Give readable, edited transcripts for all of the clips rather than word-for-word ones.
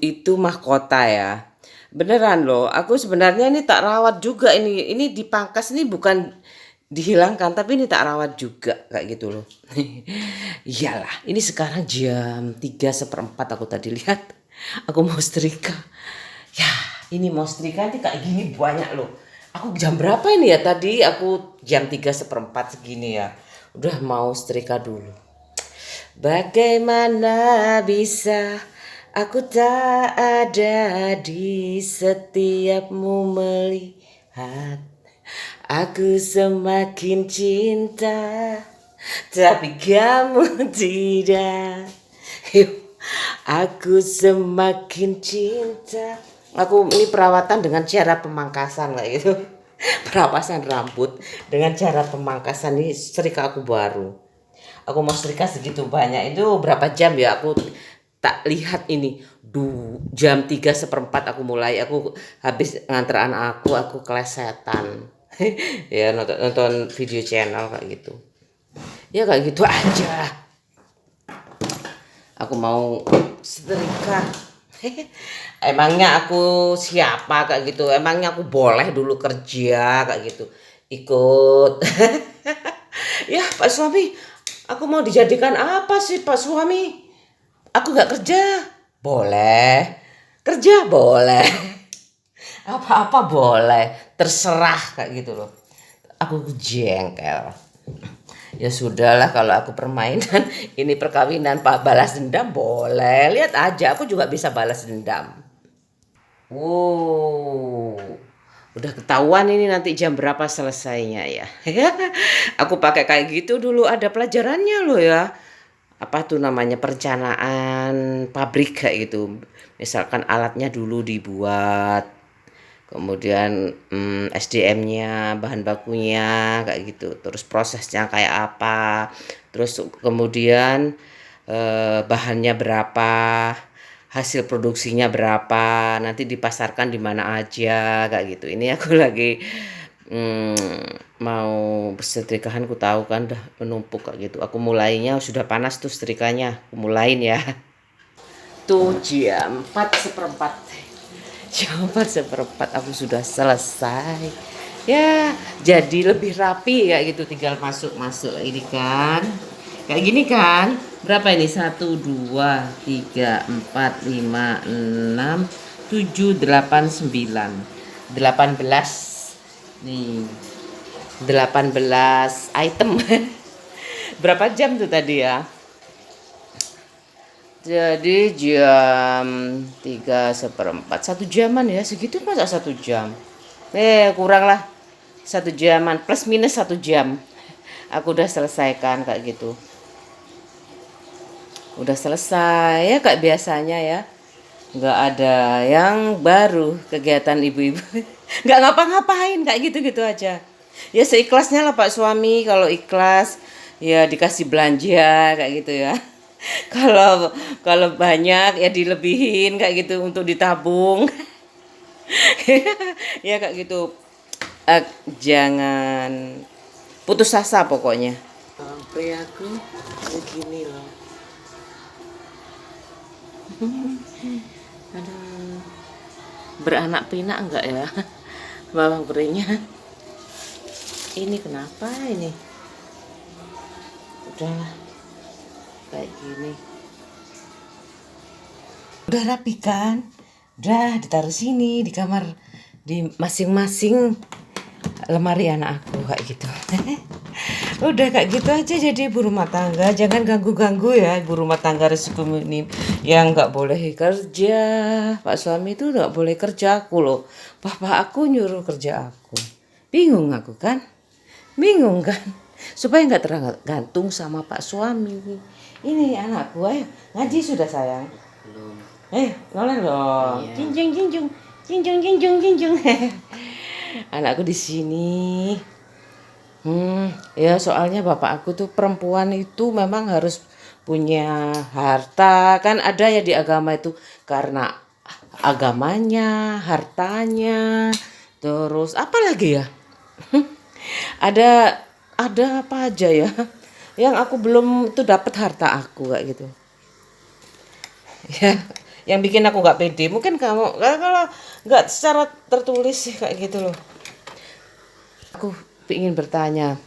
Itu mahkota ya. Beneran loh, aku sebenarnya ini tak rawat juga ini. Ini dipangkas ini bukan dihilangkan, tapi ini tak rawat juga kayak gitu loh. Iyalah, ini sekarang jam 3:15 aku tadi lihat. Aku mau setrika. Ya, ini mau setrika nanti kayak gini banyak loh. Aku jam berapa ini ya tadi? Aku jam 3:15 segini ya. Udah mau setrika dulu. Bagaimana bisa aku tak ada di setiapmu melihat aku semakin cinta tapi kamu tidak. Yuk, aku semakin cinta. Aku ini perawatan dengan cara pemangkasan kayak gitu. Perawasan rambut dengan cara pemangkasan ini setrika aku baru. Aku mau setrika segitu banyak itu berapa jam ya aku tak lihat ini. Jam 3:15 aku mulai, aku habis nganter anak aku kelesetan. Ya nonton, nonton video channel kayak gitu. Ya kayak gitu aja. Aku mau setrika. Emangnya aku siapa kayak gitu? Emangnya aku boleh dulu kerja kayak gitu? Ikut. Ya Pak Suami, aku mau dijadikan apa sih Pak Suami? Aku gak kerja. Boleh. Kerja boleh. Apa-apa boleh. Terserah kayak gitu loh. Aku jengkel. Ya sudahlah kalau aku permainan ini perkawinan Pak balas dendam boleh. Lihat aja aku juga bisa balas dendam. Wow. Udah ketahuan ini nanti jam berapa selesainya ya. Aku pakai kayak gitu dulu ada pelajarannya loh ya. Apa tuh namanya perencanaan pabrik kayak gitu. Misalkan alatnya dulu dibuat, kemudian SDM-nya, bahan bakunya kayak gitu. Terus prosesnya kayak apa. Terus kemudian bahannya berapa, hasil produksinya berapa, nanti dipasarkan di mana aja kayak gitu. Ini aku lagi mau setrikahan ku tahu kan udah menumpuk kayak gitu. Aku mulainya sudah panas tuh setrikanya. Aku mulain ya. Tuh jam 4:15. Jam 4:15 aku sudah selesai. Ya, jadi lebih rapi kayak gitu tinggal masuk-masuk ini kan. Kayak gini kan? Berapa ini? 1, 2, 3, 4, 5, 6, 7, 8, 9. 18. Nih. 18 item. Berapa jam tuh tadi ya? Jadi jam 3:15, 1 jaman ya, segitu masa 1 jam? Kurang lah, 1 jaman, plus minus 1 jam. Aku udah selesaikan kayak gitu. Udah selesai ya kayak biasanya ya. Nggak ada yang baru kegiatan ibu-ibu. Nggak ngapa-ngapain kayak gitu-gitu aja. Ya seikhlasnya lah Pak Suami, kalau ikhlas ya dikasih belanja kayak gitu ya. Kalau kalau banyak ya dilebihin kayak gitu untuk ditabung. Ya kayak gitu. Eh, jangan putus asa pokoknya. Sampai aku begini loh. Aduh, beranak pinak enggak ya? Bawang gorengnya. Ini kenapa ini? Udah kayak gini. Udah rapi kan? Udah ditaruh sini di kamar, di masing-masing lemari anak aku kayak gitu. Udah kayak gitu aja jadi ibu rumah tangga. Jangan ganggu-ganggu ya ibu rumah tangga resiko minim yang nggak boleh kerja. Pak Suami itu nggak boleh kerja aku loh. Bapak aku nyuruh kerja aku. Bingung aku kan? Bingung kan? Supaya nggak tergantung sama Pak Suami. Ini anakku, ayo ngaji sudah sayang. Belum. Noleh dong. Iya. Jinjung jinjung, jinjung jinjung jinjung. Anakku di sini. Ya soalnya bapak aku tuh perempuan itu memang harus punya harta kan ada ya di agama itu karena agamanya, hartanya, terus apa lagi ya? Ada ada apa aja ya? Yang aku belum tuh dapat harta aku kayak gitu. Ya, yang bikin aku nggak pede. Mungkin kamu kalau nggak secara tertulis sih kayak gitu loh. Aku ingin bertanya,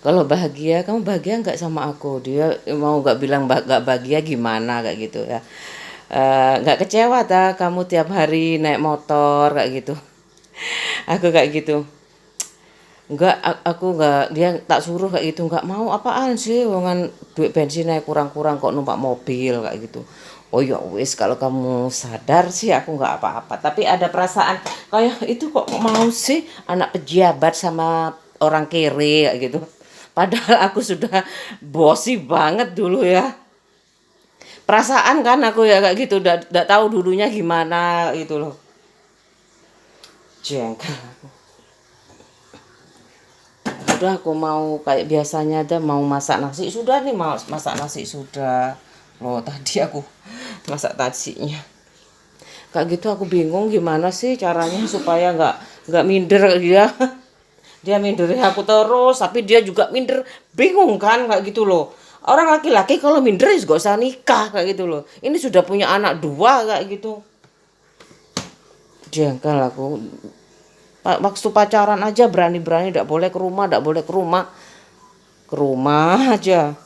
kalau bahagia, kamu bahagia nggak sama aku? Dia mau nggak bilang nggak bahagia gimana kayak gitu ya. Nggak kecewa ta kamu tiap hari naik motor kayak gitu. Aku kayak gitu. Enggak, aku enggak, dia tak suruh kayak gitu, enggak mau, apaan sih wongan duit bensin naik kurang-kurang kok numpak mobil kayak gitu. Oh ya wis, kalau kamu sadar sih aku enggak apa-apa, tapi ada perasaan kayak itu kok mau sih anak pejabat sama orang kere kayak gitu. Padahal aku sudah bosi banget dulu ya. Perasaan kan aku ya kayak gitu, enggak tahu dulunya gimana gitu loh. Jengkel. Udah aku mau kayak biasanya aja, mau masak nasi sudah nih, mau masak nasi sudah loh. Tadi aku masak nasinya kayak gitu. Aku bingung gimana sih caranya supaya nggak minder dia. Dia minder aku terus, tapi dia juga minder. Bingung kan kayak gitu loh. Orang laki-laki kalau minder ya gak usah nikah kayak gitu loh. Ini sudah punya anak 2 kayak gitu. Jengkel aku. Waktu pacaran aja berani-berani tidak boleh ke rumah, tidak boleh ke rumah. Ke rumah aja.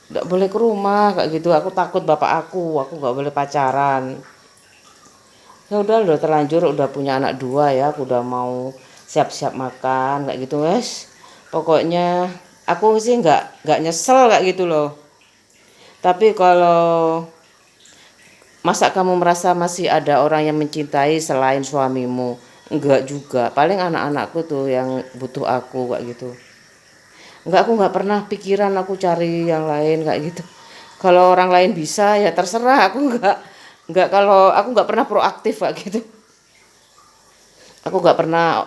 Tidak boleh ke rumah kayak gitu. Aku takut bapak aku nggak boleh pacaran. Ya udah terlanjur, udah punya anak 2 ya, aku udah mau siap-siap makan kayak gitu wes. Pokoknya aku sih nggak nyesel kayak gitu loh. Tapi kalau masa kamu merasa masih ada orang yang mencintai selain suamimu? Enggak juga. Paling anak-anakku tuh yang butuh aku kayak gitu. Enggak, aku nggak pernah pikiran aku cari yang lain kayak gitu. Kalau orang lain bisa ya terserah, aku nggak, kalau aku nggak pernah proaktif kayak gitu. Aku nggak pernah,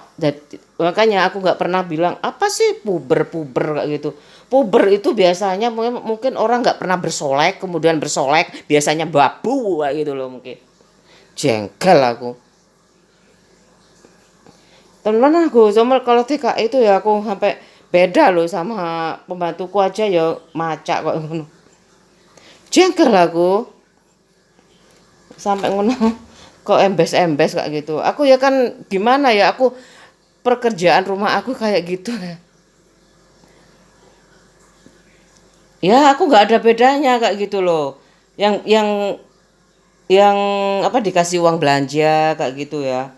makanya aku nggak pernah bilang apa sih puber kayak gitu. Puber itu biasanya mungkin orang nggak pernah bersolek, kemudian bersolek biasanya babu kayak gitu loh mungkin. Jengkel aku. Temen aku sama kalau TKI itu ya aku sampai beda loh sama pembantuku aja ya macak kok ngono. Jengkel aku sampai ngono kok embes-embes kayak gitu. Aku ya kan gimana ya, aku pekerjaan rumah aku kayak gitu ya. Ya aku nggak ada bedanya kayak gitu loh. Yang apa dikasih uang belanja kayak gitu ya.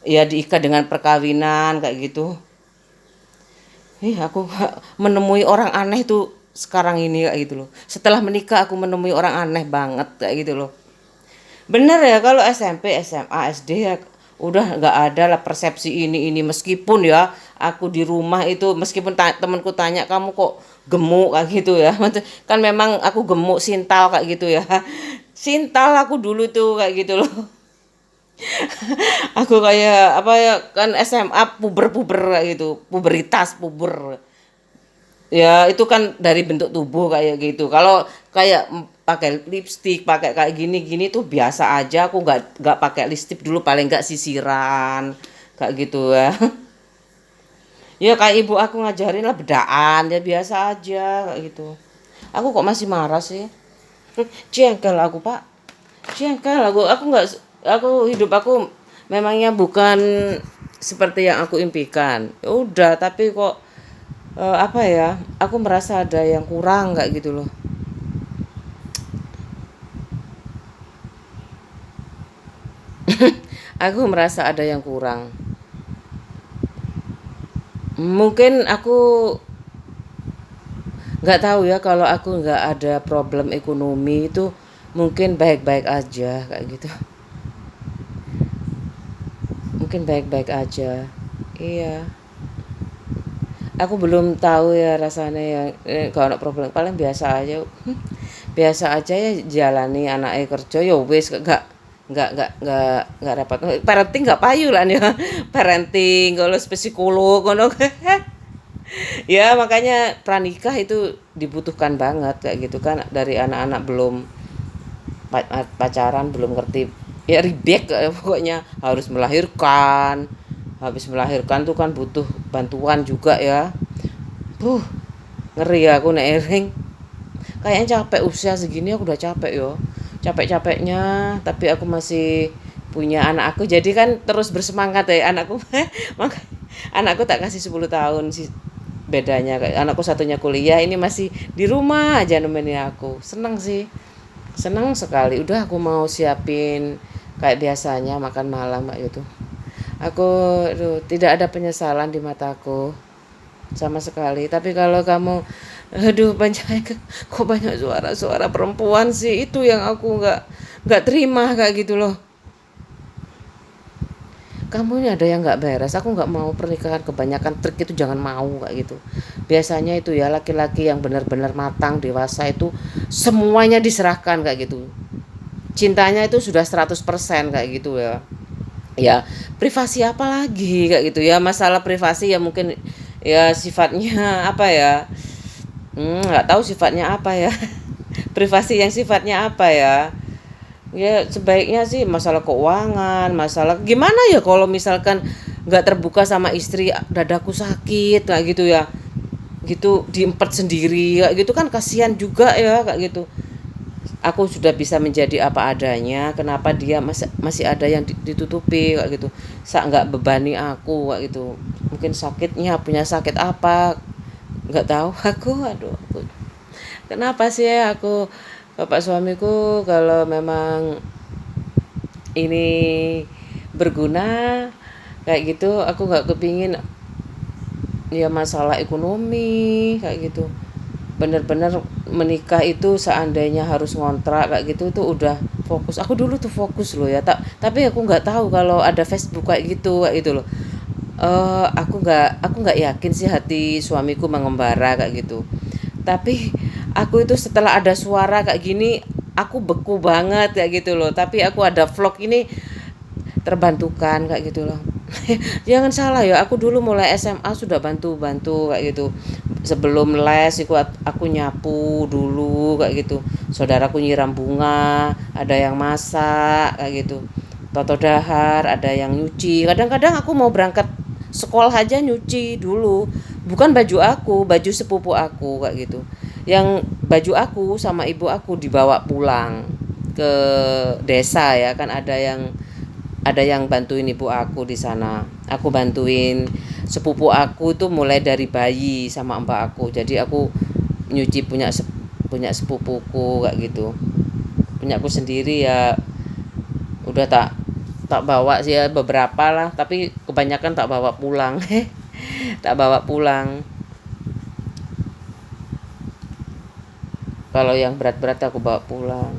Ya diikat dengan perkawinan kayak gitu. Aku menemui orang aneh tuh sekarang ini kayak gitu loh. Setelah menikah aku menemui orang aneh banget kayak gitu loh. Bener ya, kalau SMP, SMA, SD ya udah nggak ada lah persepsi ini meskipun ya aku di rumah itu meskipun temanku tanya kamu kok gemuk kayak gitu ya. Kan memang aku gemuk sintal kayak gitu ya. Sintal aku dulu tuh kayak gitu loh. Aku kayak apa ya, kan SMA puber-puber kayak gitu, puberitas puber. Ya itu kan dari bentuk tubuh kayak gitu. Kalau kayak pakai lipstik, pakai kayak gini-gini tuh biasa aja. Aku nggak pakai lipstik dulu, paling nggak sisiran kayak gitu ya. Ya kayak ibu aku ngajarin lah bedaan ya biasa aja kayak gitu. Aku kok masih marah sih? Jengkel aku pak, jengkel aku nggak, aku hidup aku memangnya bukan seperti yang aku impikan. Ya udah, tapi kok apa ya, aku merasa ada yang kurang kayak gitu loh. Aku merasa ada yang kurang. Mungkin aku nggak tahu ya, kalau aku nggak ada problem ekonomi itu mungkin baik-baik aja kayak gitu. Mungkin baik-baik aja. Iya. Aku belum tahu ya rasanya ya, kalau ada problem paling biasa aja. Biasa aja ya, jalani anaknya kerja ya wis, nggak repot. Parenting nggak payu lah ya. Parenting kalau psikolog ngono. Ya makanya pranikah itu dibutuhkan banget kayak gitu kan, dari anak-anak belum pacaran, belum ngerti ya ribet pokoknya, harus melahirkan. Habis melahirkan tuh kan butuh bantuan juga ya. Ngeri aku nek ering. kayaknya capek usia segini, aku udah capek yo, capek-capeknya, tapi aku masih punya anak aku, jadi kan terus bersemangat ya anakku. Maka anakku tak kasih 10 tahun sih bedanya, kayak anakku satunya kuliah, ini masih di rumah aja nemenin aku. Seneng sih, seneng sekali. Udah aku mau siapin kayak biasanya makan malam kayak gitu. Aku tidak ada penyesalan di mataku sama sekali. Tapi kalau kamu, aduh banyak, kok banyak suara-suara perempuan sih, itu yang aku nggak terima kayak gitu loh. Kamu ini ada yang nggak beres. Aku nggak mau pernikahan kebanyakan trik, itu jangan mau kayak gitu. Biasanya itu ya laki-laki yang benar-benar matang dewasa itu semuanya diserahkan kayak gitu, cintanya itu sudah 100% kayak gitu ya. Ya privasi apa lagi kayak gitu ya, masalah privasi ya mungkin ya sifatnya apa ya, nggak tahu sifatnya apa ya. Privasi yang sifatnya apa ya, ya sebaiknya sih masalah keuangan, masalah gimana ya kalau misalkan nggak terbuka sama istri, dadaku sakit kayak gitu ya, gitu diempet sendiri kayak gitu kan kasihan juga ya kayak gitu. Aku sudah bisa menjadi apa adanya, kenapa dia masih ada yang ditutupi kayak gitu, nggak bebani aku kayak gitu. Mungkin sakitnya punya sakit apa nggak tahu. Aku kenapa sih ya, aku bapak suamiku kalau memang ini berguna kayak gitu, aku nggak kepingin ya masalah ekonomi kayak gitu. Bener-bener menikah itu seandainya harus ngontrak kayak gitu tuh udah fokus. Aku dulu tuh fokus loh ya, tapi aku nggak tahu kalau ada Facebook kayak gitu loh. Aku nggak yakin sih hati suamiku mengembara kayak gitu. Tapi aku itu setelah ada suara kayak gini, aku beku banget kayak gitu loh. Tapi aku ada vlog ini, terbantukan kayak gitu loh. Jangan salah ya, aku dulu mulai SMA sudah bantu-bantu kayak gitu. Sebelum les aku nyapu dulu kayak gitu. Saudaraku nyiram bunga, ada yang masak kayak gitu. Toto dahar, ada yang nyuci. Kadang-kadang aku mau berangkat sekolah aja nyuci dulu. Bukan baju aku, baju sepupu aku kayak gitu. Yang baju aku sama ibu aku dibawa pulang ke desa ya, kan ada yang bantuin ibu aku di sana. Aku bantuin sepupu aku tuh mulai dari bayi sama mbak aku. Jadi aku nyuci punya sepupuku kayak gitu. Punya aku sendiri ya udah tak bawa sih ya beberapa lah, tapi kebanyakan tak bawa pulang. Tak bawa pulang. Kalau yang berat-berat aku bawa pulang.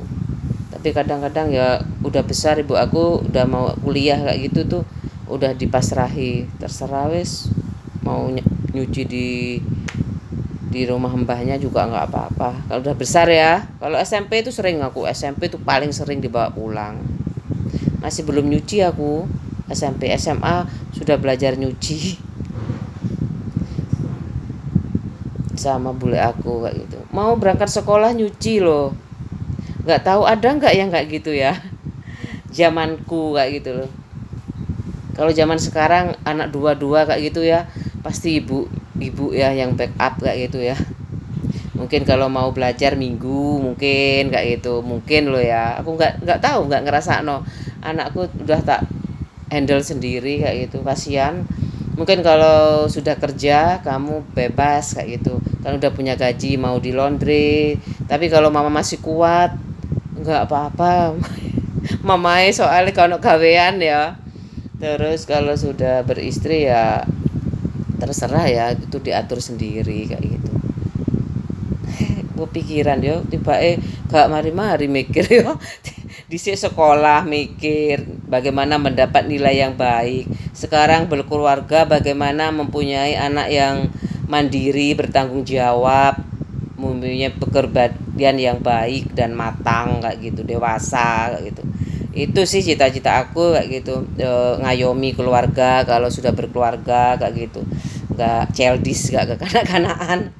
Tapi kadang-kadang ya udah besar, ibu aku udah mau kuliah kayak gitu tuh udah dipasrahi, terserah wis, mau nyuci di rumah mbahnya juga nggak apa-apa kalau udah besar ya. Kalau SMP itu sering, aku SMP itu paling sering dibawa pulang. Masih belum nyuci aku SMP. SMA sudah belajar nyuci sama bule aku kayak gitu. Mau berangkat sekolah nyuci loh. Nggak tahu ada nggak yang kayak gitu ya. Zamanku kayak gitu loh. Kalau zaman sekarang anak dua-dua kayak gitu ya, pasti ibu ya yang backup kayak gitu ya. Mungkin kalau mau belajar minggu mungkin kayak gitu, mungkin loh ya. Aku nggak tahu, nggak ngerasa no. Anakku udah tak handle sendiri kayak gitu, kasihan. Mungkin kalau sudah kerja kamu bebas kayak gitu, kan udah punya gaji mau di laundry. Tapi kalau mama masih kuat, nggak apa-apa. Mamai soalnya kalau gawean ya. Terus kalau sudah beristri ya terserah ya, itu diatur sendiri kayak gitu. Pikiran yo tiba gak mari-mari mikir yo. Dhisik sekolah mikir bagaimana mendapat nilai yang baik. Sekarang berkeluarga bagaimana mempunyai anak yang mandiri, bertanggung jawab, mempunyai pekerjaan yang baik dan matang kayak gitu, dewasa kayak gitu. Itu sih cita-cita aku kayak gitu, ngayomi keluarga kalau sudah berkeluarga kayak gitu. Nggak childish, nggak kekanak-kanakan.